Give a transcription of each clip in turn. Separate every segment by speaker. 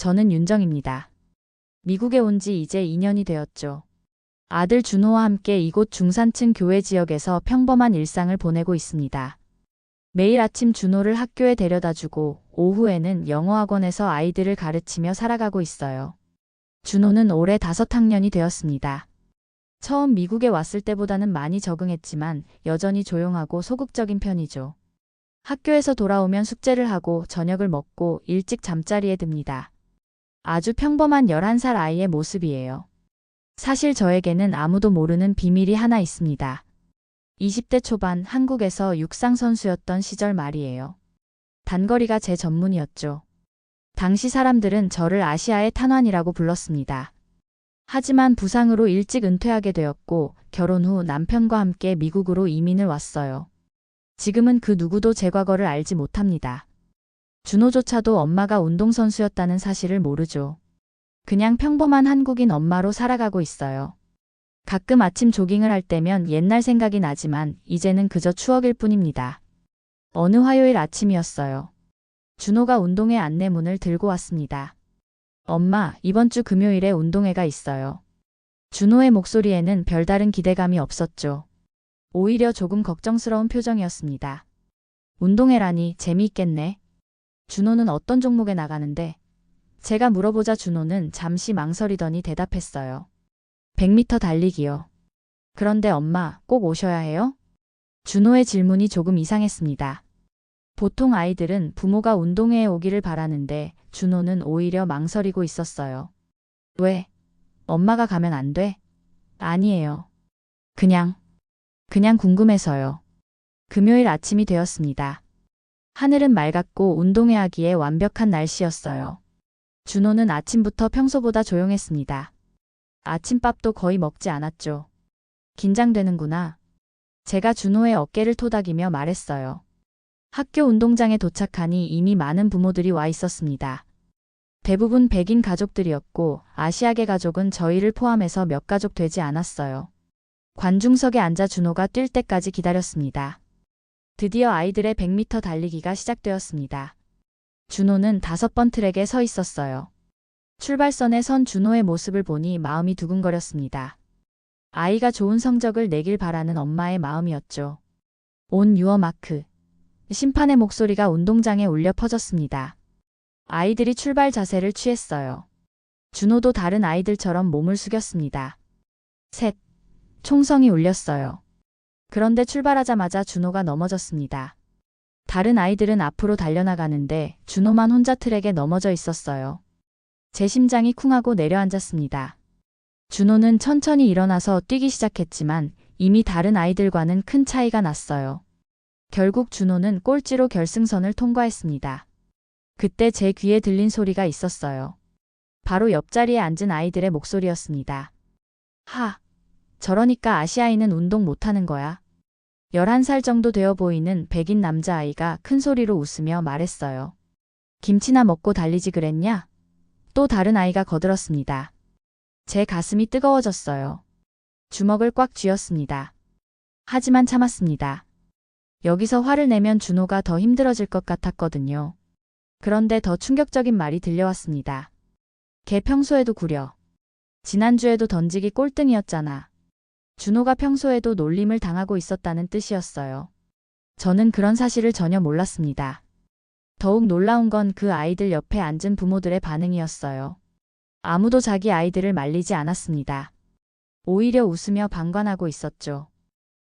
Speaker 1: 저는 윤정입니다. 미국에 온 지 이제 2년이 되었죠. 아들 준호와 함께 이곳 중산층 교외 지역에서 평범한 일상을 보내고 있습니다. 매일 아침 준호를 학교에 데려다주고 오후에는 영어학원에서 아이들을 가르치며 살아가고 있어요. 준호는 올해 5학년이 되었습니다. 처음 미국에 왔을 때보다는 많이 적응했지만 여전히 조용하고 소극적인 편이죠. 학교에서 돌아오면 숙제를 하고 저녁을 먹고 일찍 잠자리에 듭니다. 아주 평범한 11살 아이의 모습이에요. 사실 저에게는 아무도 모르는 비밀이 하나 있습니다. 20대 초반 한국에서 육상 선수였던 시절 말이에요. 단거리가 제 전문이었죠. 당시 사람들은 저를 아시아의 탄환이라고 불렀습니다. 하지만 부상으로 일찍 은퇴하게 되었고 결혼 후 남편과 함께 미국으로 이민을 왔어요. 지금은 그 누구도 제 과거를 알지 못합니다. 준호조차도 엄마가 운동선수였다는 사실을 모르죠. 그냥 평범한 한국인 엄마로 살아가고 있어요. 가끔 아침 조깅을 할 때면 옛날 생각이 나지만 이제는 그저 추억일 뿐입니다. 어느 화요일 아침이었어요. 준호가 운동회 안내문을 들고 왔습니다. 엄마, 이번 주 금요일에 운동회가 있어요. 준호의 목소리에는 별다른 기대감이 없었죠. 오히려 조금 걱정스러운 표정이었습니다. 운동회라니 재미있겠네. 준호는 어떤 종목에 나가는데? 제가 물어보자 준호는 잠시 망설이더니 대답했어요. 100m 달리기요. 그런데 엄마, 꼭 오셔야 해요? 준호의 질문이 조금 이상했습니다. 보통 아이들은 부모가 운동회에 오기를 바라는데 준호는 오히려 망설이고 있었어요. 왜? 엄마가 가면 안 돼? 아니에요. 그냥 궁금해서요. 금요일 아침이 되었습니다. 하늘은 맑았고 운동회 하기에 완벽한 날씨였어요. 준호는 아침부터 평소보다 조용했습니다. 아침밥도 거의 먹지 않았죠. 긴장되는구나. 제가 준호의 어깨를 토닥이며 말했어요. 학교 운동장에 도착하니 이미 많은 부모들이 와 있었습니다. 대부분 백인 가족들이었고 아시아계 가족은 저희를 포함해서 몇 가족 되지 않았어요. 관중석에 앉아 준호가 뛸 때까지 기다렸습니다. 드디어 아이들의 100m 달리기가 시작되었습니다. 준호는 5번 트랙에 서 있었어요. 출발선에 선 준호의 모습을 보니 마음이 두근거렸습니다. 아이가 좋은 성적을 내길 바라는 엄마의 마음이었죠. 온 유어 마크. 심판의 목소리가 운동장에 울려 퍼졌습니다. 아이들이 출발 자세를 취했어요. 준호도 다른 아이들처럼 몸을 숙였습니다. 셋. 총성이 울렸어요. 그런데 출발하자마자 준호가 넘어졌습니다. 다른 아이들은 앞으로 달려나가는데 준호만 혼자 트랙에 넘어져 있었어요. 제 심장이 쿵하고 내려앉았습니다. 준호는 천천히 일어나서 뛰기 시작했지만 이미 다른 아이들과는 큰 차이가 났어요. 결국 준호는 꼴찌로 결승선을 통과했습니다. 그때 제 귀에 들린 소리가 있었어요. 바로 옆자리에 앉은 아이들의 목소리였습니다. 하, 저러니까 아시아인은 운동 못하는 거야. 11살 정도 되어 보이는 백인 남자아이가 큰 소리로 웃으며 말했어요. 김치나 먹고 달리지 그랬냐? 또 다른 아이가 거들었습니다. 제 가슴이 뜨거워졌어요. 주먹을 꽉 쥐었습니다. 하지만 참았습니다. 여기서 화를 내면 준호가 더 힘들어질 것 같았거든요. 그런데 더 충격적인 말이 들려왔습니다. 걔 평소에도 구려. 지난주에도 던지기 꼴등이었잖아. 준호가 평소에도 놀림을 당하고 있었다는 뜻이었어요. 저는 그런 사실을 전혀 몰랐습니다. 더욱 놀라운 건 그 아이들 옆에 앉은 부모들의 반응이었어요. 아무도 자기 아이들을 말리지 않았습니다. 오히려 웃으며 방관하고 있었죠.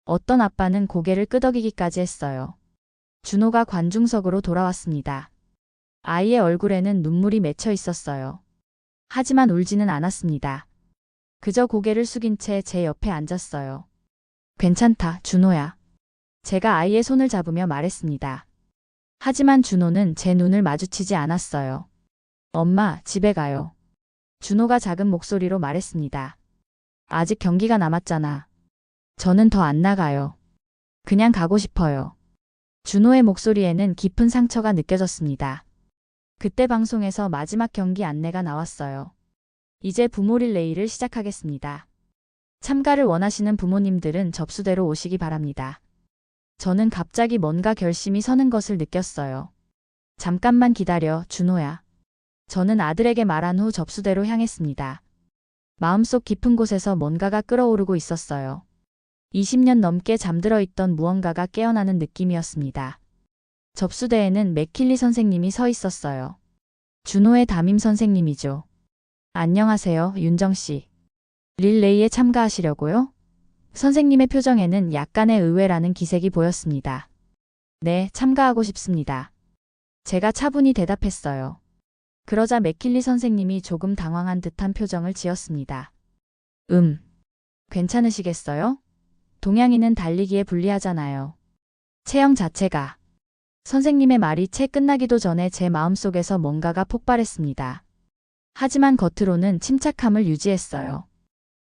Speaker 1: 어떤 아빠는 고개를 끄덕이기까지 했어요. 준호가 관중석으로 돌아왔습니다. 아이의 얼굴에는 눈물이 맺혀 있었어요. 하지만 울지는 않았습니다. 그저 고개를 숙인 채 제 옆에 앉았어요. 괜찮다, 준호야. 제가 아이의 손을 잡으며 말했습니다. 하지만 준호는 제 눈을 마주치지 않았어요. 엄마, 집에 가요. 준호가 작은 목소리로 말했습니다. 아직 경기가 남았잖아. 저는 더 안 나가요. 그냥 가고 싶어요. 준호의 목소리에는 깊은 상처가 느껴졌습니다. 그때 방송에서 마지막 경기 안내가 나왔어요. 이제 부모 릴레이를 시작하겠습니다. 참가를 원하시는 부모님들은 접수대로 오시기 바랍니다. 저는 갑자기 뭔가 결심이 서는 것을 느꼈어요. 잠깐만 기다려, 준호야. 저는 아들에게 말한 후 접수대로 향했습니다. 마음속 깊은 곳에서 뭔가가 끓어오르고 있었어요. 20년 넘게 잠들어 있던 무언가가 깨어나는 느낌이었습니다. 접수대에는 맥킬리 선생님이 서 있었어요. 준호의 담임 선생님이죠. 안녕하세요, 윤정 씨. 릴레이에 참가하시려고요? 선생님의 표정에는 약간의 의외라는 기색이 보였습니다. 네, 참가하고 싶습니다. 제가 차분히 대답했어요. 그러자 맥킬리 선생님이 조금 당황한 듯한 표정을 지었습니다. 괜찮으시겠어요? 동양인은 달리기에 불리하잖아요. 체형 자체가. 선생님의 말이 채 끝나기도 전에 제 마음속에서 뭔가가 폭발했습니다. 하지만 겉으로는 침착함을 유지했어요.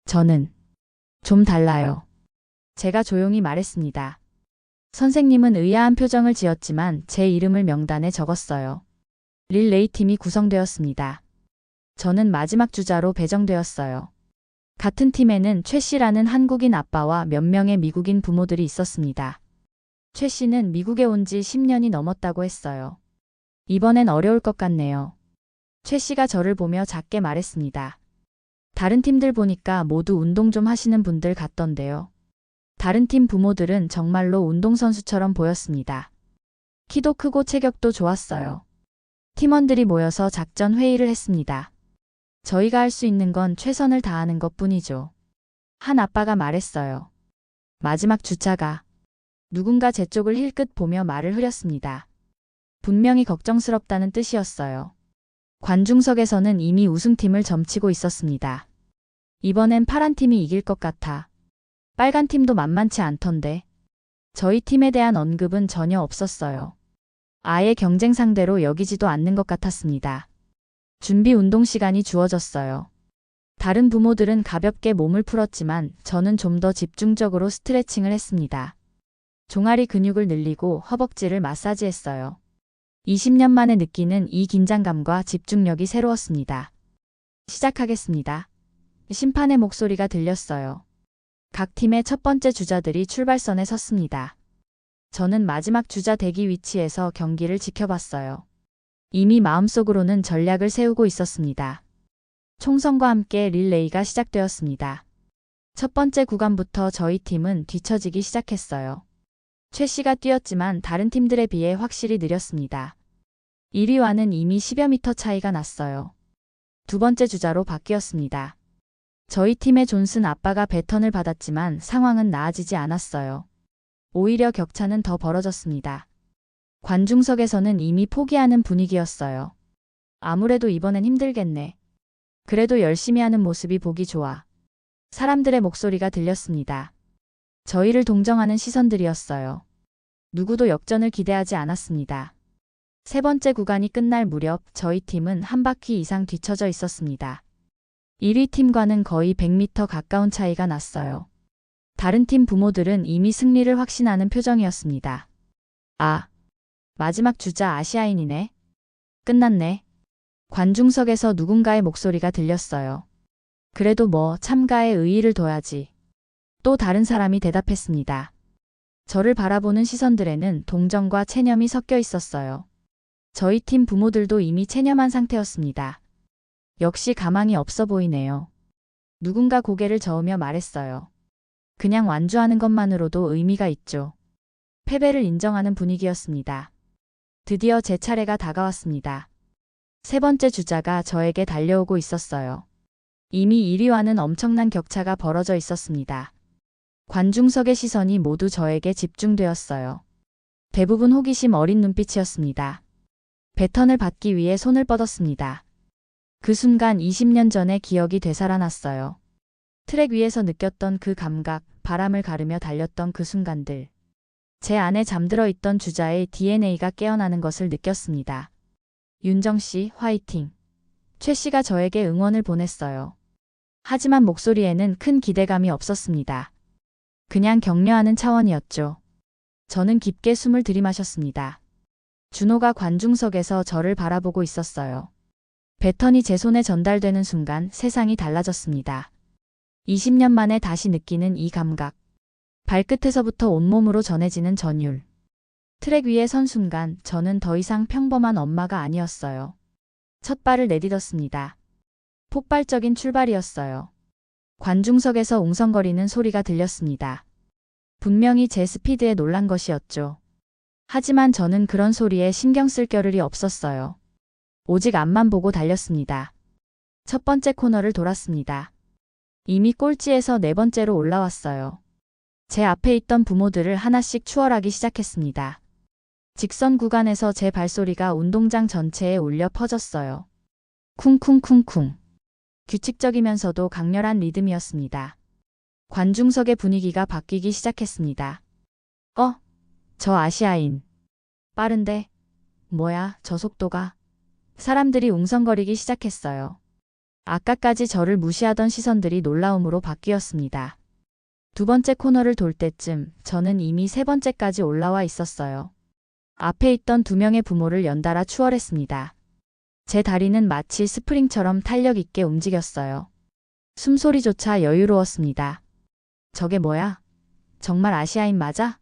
Speaker 1: 저는 좀 달라요. 제가 조용히 말했습니다. 선생님은 의아한 표정을 지었지만 제 이름을 명단에 적었어요. 릴레이 팀이 구성되었습니다. 저는 마지막 주자로 배정되었어요. 같은 팀에는 최 씨라는 한국인 아빠와 몇 명의 미국인 부모들이 있었습니다. 최 씨는 미국에 온 지 10년이 넘었다고 했어요. 이번엔 어려울 것 같네요. 최 씨가 저를 보며 작게 말했습니다. 다른 팀들 보니까 모두 운동 좀 하시는 분들 같던데요. 다른 팀 부모들은 정말로 운동선수처럼 보였습니다. 키도 크고 체격도 좋았어요. 팀원들이 모여서 작전 회의를 했습니다. 저희가 할 수 있는 건 최선을 다하는 것뿐이죠. 한 아빠가 말했어요. 마지막 주자가. 누군가 제 쪽을 힐끗 보며 말을 흐렸습니다. 분명히 걱정스럽다는 뜻이었어요. 관중석에서는 이미 우승팀을 점치고 있었습니다. 이번엔 파란 팀이 이길 것 같아. 빨간 팀도 만만치 않던데. 저희 팀에 대한 언급은 전혀 없었어요. 아예 경쟁 상대로 여기지도 않는 것 같았습니다. 준비 운동 시간이 주어졌어요. 다른 부모들은 가볍게 몸을 풀었지만 저는 좀 더 집중적으로 스트레칭을 했습니다. 종아리 근육을 늘리고 허벅지를 마사지했어요. 20년 만에 느끼는 이 긴장감과 집중력이 새로웠습니다. 시작하겠습니다. 심판의 목소리가 들렸어요. 각 팀의 첫 번째 주자들이 출발선에 섰습니다. 저는 마지막 주자 대기 위치에서 경기를 지켜봤어요. 이미 마음속으로는 전략을 세우고 있었습니다. 총성과 함께 릴레이가 시작되었습니다. 첫 번째 구간부터 저희 팀은 뒤처지기 시작했어요. 최 씨가 뛰었지만 다른 팀들에 비해 확실히 느렸습니다. 1위와는 이미 10여 미터 차이가 났어요. 두 번째 주자로 바뀌었습니다. 저희 팀의 존슨 아빠가 배턴을 받았지만 상황은 나아지지 않았어요. 오히려 격차는 더 벌어졌습니다. 관중석에서는 이미 포기하는 분위기였어요. 아무래도 이번엔 힘들겠네. 그래도 열심히 하는 모습이 보기 좋아. 사람들의 목소리가 들렸습니다. 저희를 동정하는 시선들이었어요. 누구도 역전을 기대하지 않았습니다. 세 번째 구간이 끝날 무렵 저희 팀은 한 바퀴 이상 뒤처져 있었습니다. 1위 팀과는 거의 100m 가까운 차이가 났어요. 다른 팀 부모들은 이미 승리를 확신하는 표정이었습니다. 아, 마지막 주자 아시아인이네. 끝났네. 관중석에서 누군가의 목소리가 들렸어요. 그래도 뭐 참가에 의의를 둬야지. 또 다른 사람이 대답했습니다. 저를 바라보는 시선들에는 동정과 체념이 섞여 있었어요. 저희 팀 부모들도 이미 체념한 상태였습니다. 역시 가망이 없어 보이네요. 누군가 고개를 저으며 말했어요. 그냥 완주하는 것만으로도 의미가 있죠. 패배를 인정하는 분위기였습니다. 드디어 제 차례가 다가왔습니다. 세 번째 주자가 저에게 달려오고 있었어요. 이미 1위와는 엄청난 격차가 벌어져 있었습니다. 관중석의 시선이 모두 저에게 집중되었어요. 대부분 호기심 어린 눈빛이었습니다. 배턴을 받기 위해 손을 뻗었습니다. 그 순간 20년 전의 기억이 되살아났어요. 트랙 위에서 느꼈던 그 감각, 바람을 가르며 달렸던 그 순간들. 제 안에 잠들어 있던 주자의 DNA가 깨어나는 것을 느꼈습니다. 윤정 씨, 화이팅! 최 씨가 저에게 응원을 보냈어요. 하지만 목소리에는 큰 기대감이 없었습니다. 그냥 격려하는 차원이었죠. 저는 깊게 숨을 들이마셨습니다. 준호가 관중석에서 저를 바라보고 있었어요. 배턴이 제 손에 전달되는 순간 세상이 달라졌습니다. 20년 만에 다시 느끼는 이 감각. 발끝에서부터 온몸으로 전해지는 전율. 트랙 위에 선 순간 저는 더 이상 평범한 엄마가 아니었어요. 첫 발을 내딛었습니다. 폭발적인 출발이었어요. 관중석에서 웅성거리는 소리가 들렸습니다. 분명히 제 스피드에 놀란 것이었죠. 하지만 저는 그런 소리에 신경 쓸 겨를이 없었어요. 오직 앞만 보고 달렸습니다. 첫 번째 코너를 돌았습니다. 이미 꼴찌에서 네 번째로 올라왔어요. 제 앞에 있던 부모들을 하나씩 추월하기 시작했습니다. 직선 구간에서 제 발소리가 운동장 전체에 울려 퍼졌어요. 쿵쿵쿵쿵. 규칙적이면서도 강렬한 리듬이었습니다. 관중석의 분위기가 바뀌기 시작했습니다. 저 아시아인. 빠른데? 뭐야, 저 속도가? 사람들이 웅성거리기 시작했어요. 아까까지 저를 무시하던 시선들이 놀라움으로 바뀌었습니다. 두 번째 코너를 돌 때쯤 저는 이미 세 번째까지 올라와 있었어요. 앞에 있던 두 명의 부모를 연달아 추월했습니다. 제 다리는 마치 스프링처럼 탄력 있게 움직였어요. 숨소리조차 여유로웠습니다. 저게 뭐야? 정말 아시아인 맞아?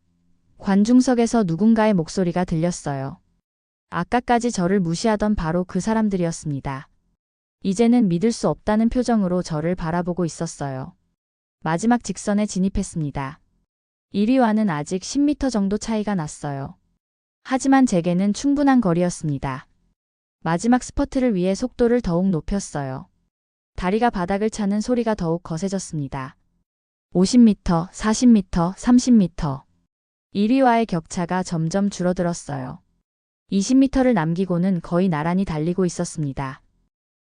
Speaker 1: 관중석에서 누군가의 목소리가 들렸어요. 아까까지 저를 무시하던 바로 그 사람들이었습니다. 이제는 믿을 수 없다는 표정으로 저를 바라보고 있었어요. 마지막 직선에 진입했습니다. 1위와는 아직 10m 정도 차이가 났어요. 하지만 제게는 충분한 거리였습니다. 마지막 스퍼트를 위해 속도를 더욱 높였어요. 다리가 바닥을 차는 소리가 더욱 거세졌습니다. 50m, 40m, 30m. 1위와의 격차가 점점 줄어들었어요. 20m를 남기고는 거의 나란히 달리고 있었습니다.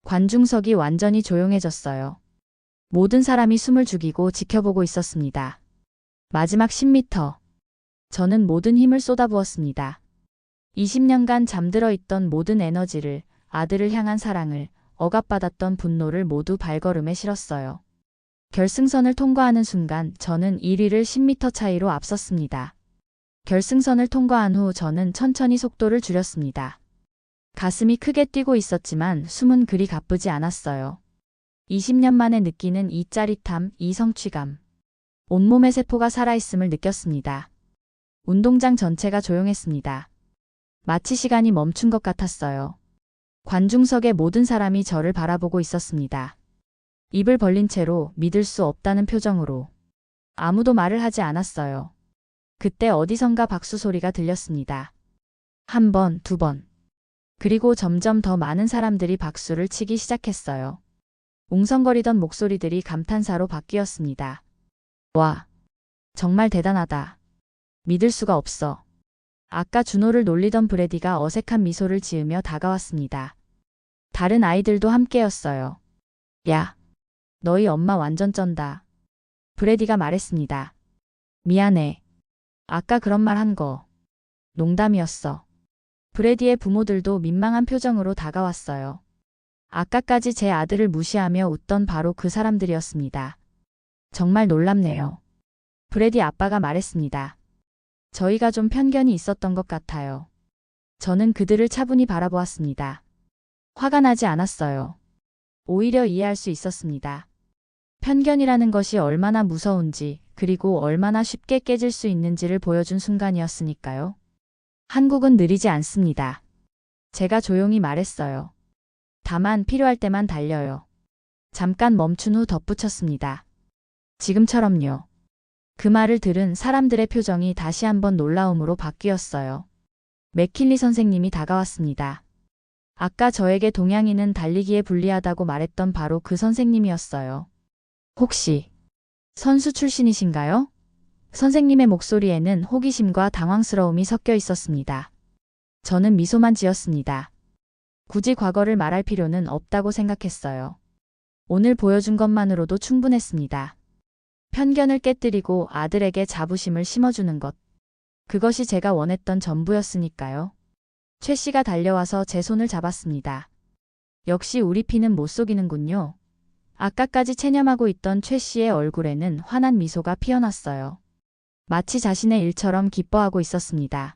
Speaker 1: 관중석이 완전히 조용해졌어요. 모든 사람이 숨을 죽이고 지켜보고 있었습니다. 마지막 10m. 저는 모든 힘을 쏟아부었습니다. 20년간 잠들어 있던 모든 에너지를, 아들을 향한 사랑을, 억압받았던 분노를 모두 발걸음에 실었어요. 결승선을 통과하는 순간 저는 1위를 10m 차이로 앞섰습니다. 결승선을 통과한 후 저는 천천히 속도를 줄였습니다. 가슴이 크게 뛰고 있었지만 숨은 그리 가쁘지 않았어요. 20년 만에 느끼는 이 짜릿함, 이 성취감. 온몸의 세포가 살아있음을 느꼈습니다. 운동장 전체가 조용했습니다. 마치 시간이 멈춘 것 같았어요. 관중석의 모든 사람이 저를 바라보고 있었습니다. 입을 벌린 채로 믿을 수 없다는 표정으로. 아무도 말을 하지 않았어요. 그때 어디선가 박수 소리가 들렸습니다. 한 번, 두 번. 그리고 점점 더 많은 사람들이 박수를 치기 시작했어요. 웅성거리던 목소리들이 감탄사로 바뀌었습니다. 와, 정말 대단하다. 믿을 수가 없어. 아까 준호를 놀리던 브래디가 어색한 미소를 지으며 다가왔습니다. 다른 아이들도 함께였어요. 야, 너희 엄마 완전 쩐다. 브래디가 말했습니다. 미안해. 아까 그런 말 한 거 농담이었어. 브래디의 부모들도 민망한 표정으로 다가왔어요. 아까까지 제 아들을 무시하며 웃던 바로 그 사람들이었습니다. 정말 놀랍네요. 브래디 아빠가 말했습니다. 저희가 좀 편견이 있었던 것 같아요. 저는 그들을 차분히 바라보았습니다. 화가 나지 않았어요. 오히려 이해할 수 있었습니다. 편견이라는 것이 얼마나 무서운지, 그리고 얼마나 쉽게 깨질 수 있는지를 보여준 순간이었으니까요. 한국은 느리지 않습니다. 제가 조용히 말했어요. 다만 필요할 때만 달려요. 잠깐 멈춘 후 덧붙였습니다. 지금처럼요. 그 말을 들은 사람들의 표정이 다시 한번 놀라움으로 바뀌었어요. 맥킬리 선생님이 다가왔습니다. 아까 저에게 동양인은 달리기에 불리하다고 말했던 바로 그 선생님이었어요. 혹시 선수 출신이신가요? 선생님의 목소리에는 호기심과 당황스러움이 섞여 있었습니다. 저는 미소만 지었습니다. 굳이 과거를 말할 필요는 없다고 생각했어요. 오늘 보여준 것만으로도 충분했습니다. 편견을 깨뜨리고 아들에게 자부심을 심어주는 것. 그것이 제가 원했던 전부였으니까요. 최 씨가 달려와서 제 손을 잡았습니다. 역시 우리 피는 못 속이는군요. 아까까지 체념하고 있던 최 씨의 얼굴에는 환한 미소가 피어났어요. 마치 자신의 일처럼 기뻐하고 있었습니다.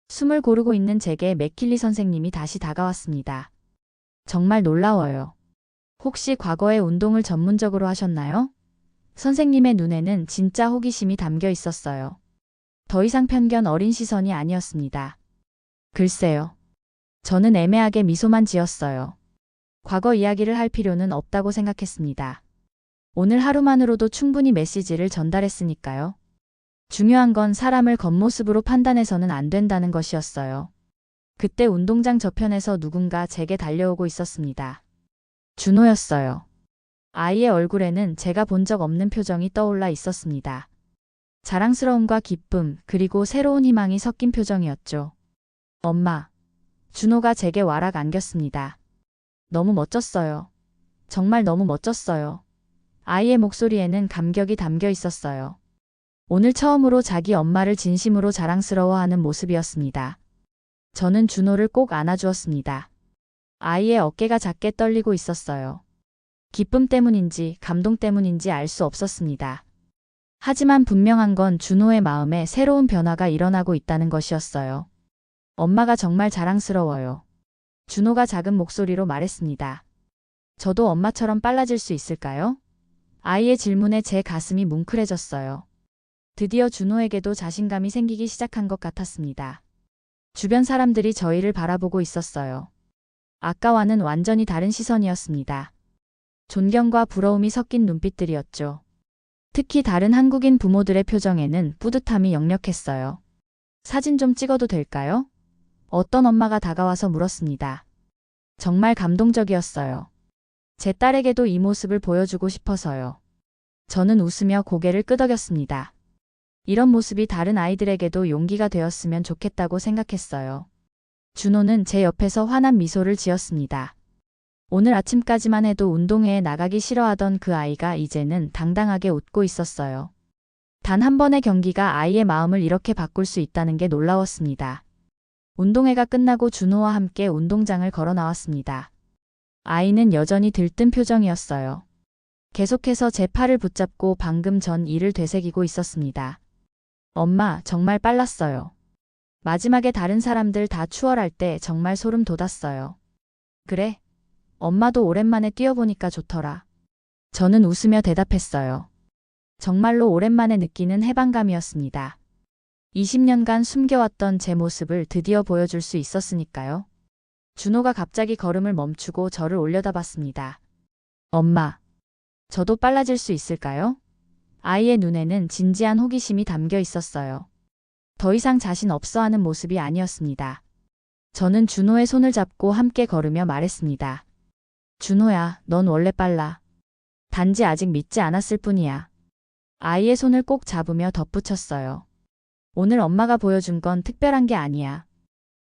Speaker 1: 숨을 고르고 있는 제게 맥킬리 선생님이 다시 다가왔습니다. 정말 놀라워요. 혹시 과거에 운동을 전문적으로 하셨나요? 선생님의 눈에는 진짜 호기심이 담겨 있었어요. 더 이상 편견 어린 시선이 아니었습니다. 글쎄요. 저는 애매하게 미소만 지었어요. 과거 이야기를 할 필요는 없다고 생각했습니다. 오늘 하루만으로도 충분히 메시지를 전달했으니까요. 중요한 건 사람을 겉모습으로 판단해서는 안 된다는 것이었어요. 그때 운동장 저편에서 누군가 제게 달려오고 있었습니다. 준호였어요. 아이의 얼굴에는 제가 본 적 없는 표정이 떠올라 있었습니다. 자랑스러움과 기쁨, 그리고 새로운 희망이 섞인 표정이었죠. 엄마. 준호가 제게 와락 안겼습니다. 너무 멋졌어요. 정말 너무 멋졌어요. 아이의 목소리에는 감격이 담겨 있었어요. 오늘 처음으로 자기 엄마를 진심으로 자랑스러워하는 모습이었습니다. 저는 준호를 꼭 안아주었습니다. 아이의 어깨가 작게 떨리고 있었어요. 기쁨 때문인지 감동 때문인지 알 수 없었습니다. 하지만 분명한 건 준호의 마음에 새로운 변화가 일어나고 있다는 것이었어요. 엄마가 정말 자랑스러워요. 준호가 작은 목소리로 말했습니다. 저도 엄마처럼 빨라질 수 있을까요? 아이의 질문에 제 가슴이 뭉클해졌어요. 드디어 준호에게도 자신감이 생기기 시작한 것 같았습니다. 주변 사람들이 저희를 바라보고 있었어요. 아까와는 완전히 다른 시선이었습니다. 존경과 부러움이 섞인 눈빛들이었죠. 특히 다른 한국인 부모들의 표정에는 뿌듯함이 역력했어요. 사진 좀 찍어도 될까요? 어떤 엄마가 다가와서 물었습니다. 정말 감동적이었어요. 제 딸에게도 이 모습을 보여주고 싶어서요. 저는 웃으며 고개를 끄덕였습니다. 이런 모습이 다른 아이들에게도 용기가 되었으면 좋겠다고 생각했어요. 준호는 제 옆에서 환한 미소를 지었습니다. 오늘 아침까지만 해도 운동회에 나가기 싫어하던 그 아이가 이제는 당당하게 웃고 있었어요. 단 한 번의 경기가 아이의 마음을 이렇게 바꿀 수 있다는 게 놀라웠습니다. 운동회가 끝나고 준호와 함께 운동장을 걸어 나왔습니다. 아이는 여전히 들뜬 표정이었어요. 계속해서 제 팔을 붙잡고 방금 전 일을 되새기고 있었습니다. 엄마, 정말 빨랐어요. 마지막에 다른 사람들 다 추월할 때 정말 소름 돋았어요. 그래? 엄마도 오랜만에 뛰어보니까 좋더라. 저는 웃으며 대답했어요. 정말로 오랜만에 느끼는 해방감이었습니다. 20년간 숨겨왔던 제 모습을 드디어 보여줄 수 있었으니까요. 준호가 갑자기 걸음을 멈추고 저를 올려다봤습니다. 엄마, 저도 빨라질 수 있을까요? 아이의 눈에는 진지한 호기심이 담겨 있었어요. 더 이상 자신 없어 하는 모습이 아니었습니다. 저는 준호의 손을 잡고 함께 걸으며 말했습니다. 준호야, 넌 원래 빨라. 단지 아직 믿지 않았을 뿐이야. 아이의 손을 꼭 잡으며 덧붙였어요. 오늘 엄마가 보여준 건 특별한 게 아니야.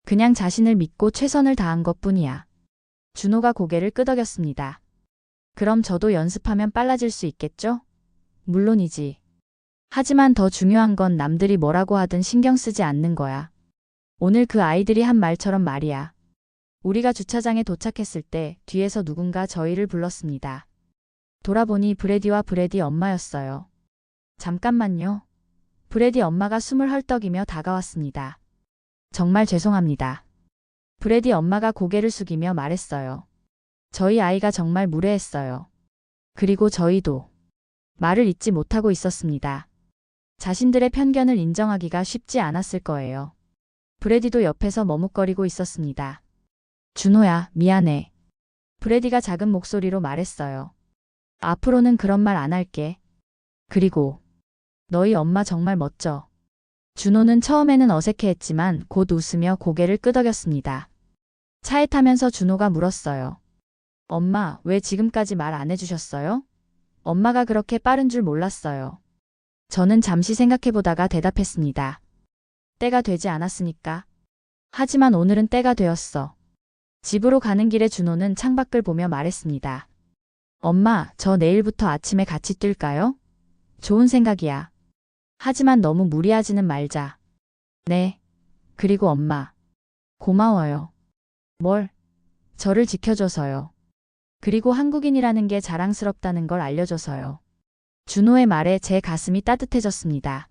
Speaker 1: 그냥 자신을 믿고 최선을 다한 것뿐이야. 준호가 고개를 끄덕였습니다. 그럼 저도 연습하면 빨라질 수 있겠죠? 물론이지. 하지만 더 중요한 건 남들이 뭐라고 하든 신경 쓰지 않는 거야. 오늘 그 아이들이 한 말처럼 말이야. 우리가 주차장에 도착했을 때 뒤에서 누군가 저희를 불렀습니다. 돌아보니 브래디와 브래디 엄마였어요. 잠깐만요. 브래디 엄마가 숨을 헐떡이며 다가왔습니다. 정말 죄송합니다. 브래디 엄마가 고개를 숙이며 말했어요. 저희 아이가 정말 무례했어요. 그리고 저희도 말을 잇지 못하고 있었습니다. 자신들의 편견을 인정하기가 쉽지 않았을 거예요. 브래디도 옆에서 머뭇거리고 있었습니다. 준호야, 미안해. 브래디가 작은 목소리로 말했어요. 앞으로는 그런 말 안 할게. 그리고 너희 엄마 정말 멋져. 준호는 처음에는 어색해했지만 곧 웃으며 고개를 끄덕였습니다. 차에 타면서 준호가 물었어요. 엄마, 왜 지금까지 말 안 해주셨어요? 엄마가 그렇게 빠른 줄 몰랐어요. 저는 잠시 생각해보다가 대답했습니다. 때가 되지 않았으니까. 하지만 오늘은 때가 되었어. 집으로 가는 길에 준호는 창밖을 보며 말했습니다. 엄마, 저 내일부터 아침에 같이 뛸까요? 좋은 생각이야. 하지만 너무 무리하지는 말자. 네. 그리고 엄마. 고마워요. 뭘? 저를 지켜줘서요. 그리고 한국인이라는 게 자랑스럽다는 걸 알려줘서요. 준호의 말에 제 가슴이 따뜻해졌습니다.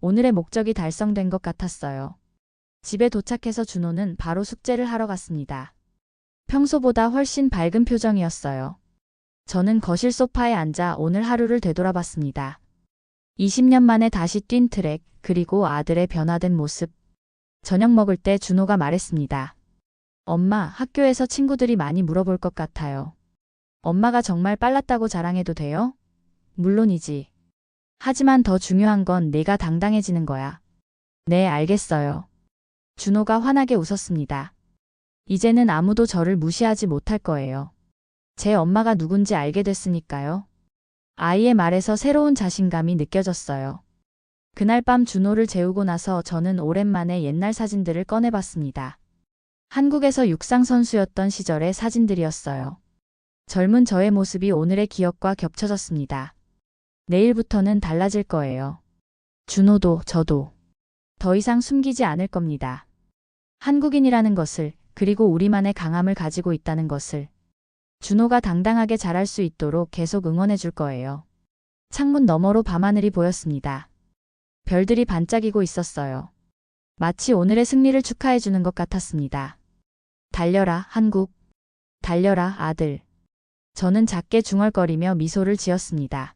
Speaker 1: 오늘의 목적이 달성된 것 같았어요. 집에 도착해서 준호는 바로 숙제를 하러 갔습니다. 평소보다 훨씬 밝은 표정이었어요. 저는 거실 소파에 앉아 오늘 하루를 되돌아봤습니다. 20년 만에 다시 뛴 트랙, 그리고 아들의 변화된 모습. 저녁 먹을 때 준호가 말했습니다. 엄마, 학교에서 친구들이 많이 물어볼 것 같아요. 엄마가 정말 빨랐다고 자랑해도 돼요? 물론이지. 하지만 더 중요한 건 내가 당당해지는 거야. 네, 알겠어요. 준호가 환하게 웃었습니다. 이제는 아무도 저를 무시하지 못할 거예요. 제 엄마가 누군지 알게 됐으니까요. 아이의 말에서 새로운 자신감이 느껴졌어요. 그날 밤 준호를 재우고 나서 저는 오랜만에 옛날 사진들을 꺼내봤습니다. 한국에서 육상 선수였던 시절의 사진들이었어요. 젊은 저의 모습이 오늘의 기억과 겹쳐졌습니다. 내일부터는 달라질 거예요. 준호도 저도 더 이상 숨기지 않을 겁니다. 한국인이라는 것을, 그리고 우리만의 강함을 가지고 있다는 것을. 준호가 당당하게 자랄 수 있도록 계속 응원해 줄 거예요. 창문 너머로 밤하늘이 보였습니다. 별들이 반짝이고 있었어요. 마치 오늘의 승리를 축하해 주는 것 같았습니다. 달려라, 한국. 달려라, 아들. 저는 작게 중얼거리며 미소를 지었습니다.